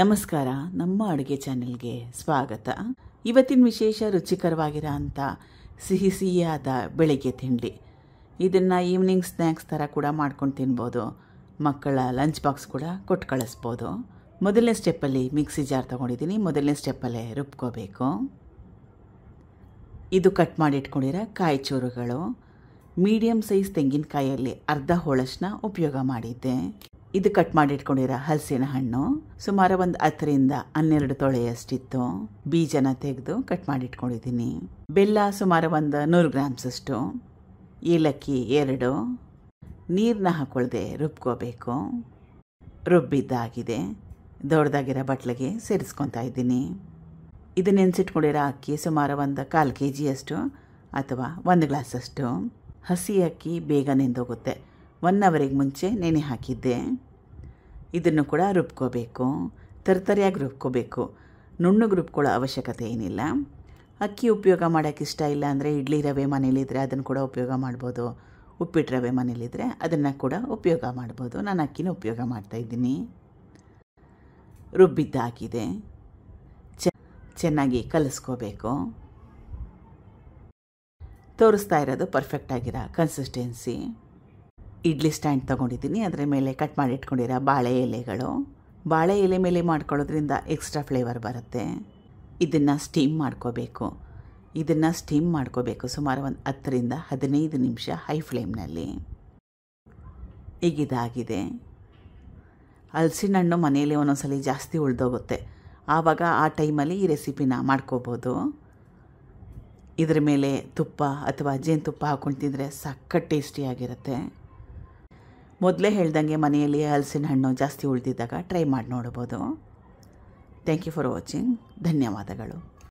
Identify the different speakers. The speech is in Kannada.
Speaker 1: ನಮಸ್ಕಾರ, ನಮ್ಮ ಅಡುಗೆ ಚಾನೆಲ್ಗೆ ಸ್ವಾಗತ. ಇವತ್ತಿನ ವಿಶೇಷ ರುಚಿಕರವಾಗಿರೋ ಅಂಥ ಸಿಹಿಯಾದ ಬೆಳಗ್ಗೆ ತಿಂಡಿ. ಇದನ್ನು ಈವ್ನಿಂಗ್ ಸ್ನ್ಯಾಕ್ಸ್ ಥರ ಕೂಡ ಮಾಡ್ಕೊಂಡು ತಿನ್ಬೋದು. ಮಕ್ಕಳ ಲಂಚ್ ಬಾಕ್ಸ್ ಕೂಡ ಕೊಟ್ಟು ಕಳಿಸ್ಬೋದು. ಮೊದಲನೇ ಸ್ಟೆಪ್ಪಲ್ಲಿ ಮಿಕ್ಸಿ ಜಾರ್ ತೊಗೊಂಡಿದ್ದೀನಿ. ಮೊದಲನೇ ಸ್ಟೆಪ್ಪಲ್ಲೇ ರುಬ್ಕೋಬೇಕು. ಇದು ಕಟ್ ಮಾಡಿ ಇಟ್ಕೊಂಡಿರೋ ಕಾಯಿ ಚೂರುಗಳು. ಮೀಡಿಯಮ್ ಸೈಜ್ ತೆಂಗಿನಕಾಯಲ್ಲಿ ಅರ್ಧ ಹೋಳಷ್ಟನ್ನ ಉಪಯೋಗ ಮಾಡಿದ್ದೆ. ಇದು ಕಟ್ ಮಾಡಿ ಇಟ್ಕೊಂಡಿರೋ ಹಲಸಿನ ಹಣ್ಣು ಸುಮಾರು ಒಂದು 10 ರಿಂದ 12 ತೊಳೆಯಷ್ಟಿತ್ತು. ಬೀಜನ ತೆಗೆದು ಕಟ್ ಮಾಡಿ ಇಟ್ಕೊಂಡಿದ್ದೀನಿ. ಬೆಲ್ಲ ಸುಮಾರು ಒಂದು 100 ಗ್ರಾಮ್ಸಷ್ಟು. ಏಲಕ್ಕಿ 2. ನೀರನ್ನ ಹಾಕೊಳ್ದೆ ರುಬ್ಕೋಬೇಕು. ರುಬ್ಬಿದ್ದಾಗಿದೆ. ದೊಡ್ಡದಾಗಿರೋ ಬಟ್ಲಿಗೆ ಸೇರಿಸ್ಕೊತಾ ಇದ್ದೀನಿ. ಇದು ನೆನೆಸಿಟ್ಕೊಂಡಿರೋ ಅಕ್ಕಿ ಸುಮಾರು ಒಂದು 1/4 kg ಅಥವಾ 1 ಗ್ಲಾಸಷ್ಟು. ಹಸಿ ಅಕ್ಕಿ ಬೇಗ ನೆಂದೋಗುತ್ತೆ. 1 ಅವರಿಗೆ ಮುಂಚೆ ನೆನೆ ಹಾಕಿದ್ದೆ. ಇದನ್ನು ಕೂಡ ರುಬ್ಕೋಬೇಕು. ತರತರಿಯಾಗಿ ರುಬ್ಕೋಬೇಕು. ನುಣ್ಣಗೆ ರುಬ್ಕೊಳ್ಳೋ ಅವಶ್ಯಕತೆ ಏನಿಲ್ಲ. ಅಕ್ಕಿ ಉಪಯೋಗ ಮಾಡೋಕ್ಕೆ ಇಷ್ಟ ಇಲ್ಲ ಅಂದರೆ ಇಡ್ಲಿ ರವೆ ಮನೇಲಿದ್ದರೆ ಅದನ್ನು ಕೂಡ ಉಪಯೋಗ ಮಾಡ್ಬೋದು. ಉಪ್ಪಿಟ್ಟು ರವೆ ಮನೇಲಿದ್ದರೆ ಅದನ್ನು ಕೂಡ ಉಪಯೋಗ ಮಾಡ್ಬೋದು. ನಾನು ಅಕ್ಕಿನ ಉಪಯೋಗ ಮಾಡ್ತಾಯಿದ್ದೀನಿ. ರುಬ್ಬಿದ್ದಾಗಿದೆ. ಚೆನ್ನಾಗಿ ಕಲಿಸ್ಕೋಬೇಕು. ತೋರಿಸ್ತಾ ಇರೋದು ಪರ್ಫೆಕ್ಟಾಗಿರೋ ಕನ್ಸಿಸ್ಟೆನ್ಸಿ. ಇಡ್ಲಿ ಸ್ಟ್ಯಾಂಡ್ ತೊಗೊಂಡಿದ್ದೀನಿ. ಅದರ ಮೇಲೆ ಕಟ್ ಮಾಡಿ ಇಟ್ಕೊಂಡಿರೋ ಬಾಳೆ ಎಲೆಗಳು. ಬಾಳೆ ಎಲೆ ಮೇಲೆ ಮಾಡ್ಕೊಳ್ಳೋದ್ರಿಂದ ಎಕ್ಸ್ಟ್ರಾ ಫ್ಲೇವರ್ ಬರುತ್ತೆ. ಇದನ್ನು ಸ್ಟೀಮ್ ಮಾಡ್ಕೋಬೇಕು. ಸುಮಾರು ಒಂದು 10 ರಿಂದ 15 ನಿಮಿಷ ಹೈ ಫ್ಲೇಮ್ನಲ್ಲಿ. ಈಗಿದಾಗಿದೆ. ಹಲಸಿನ ಹಣ್ಣು ಮನೆಯಲ್ಲಿ ಒಂದೊಂದ್ಸಲಿ ಜಾಸ್ತಿ ಉಳಿದೋಗುತ್ತೆ. ಆವಾಗ ಆ ಟೈಮಲ್ಲಿ ಈ ರೆಸಿಪಿನ ಮಾಡ್ಕೋಬೋದು. ಇದ್ರ ಮೇಲೆ ತುಪ್ಪ ಅಥವಾ ಜೇನುತುಪ್ಪ ಹಾಕ್ಕೊಂಡು ತಿಂದರೆ ಸಖತ್ ಟೇಸ್ಟಿಯಾಗಿರುತ್ತೆ. ಮೊದಲೇ ಹೇಳ್ದಂಗೆ ಮನೆಯಲ್ಲಿ ಹಲಸಿನ ಹಣ್ಣು ಜಾಸ್ತಿ ಉಳಿದಿದ್ದಾಗ ಟ್ರೈ ಮಾಡಿ ನೋಡ್ಬೋದು. Thank you for watching. ಧನ್ಯವಾದಗಳು.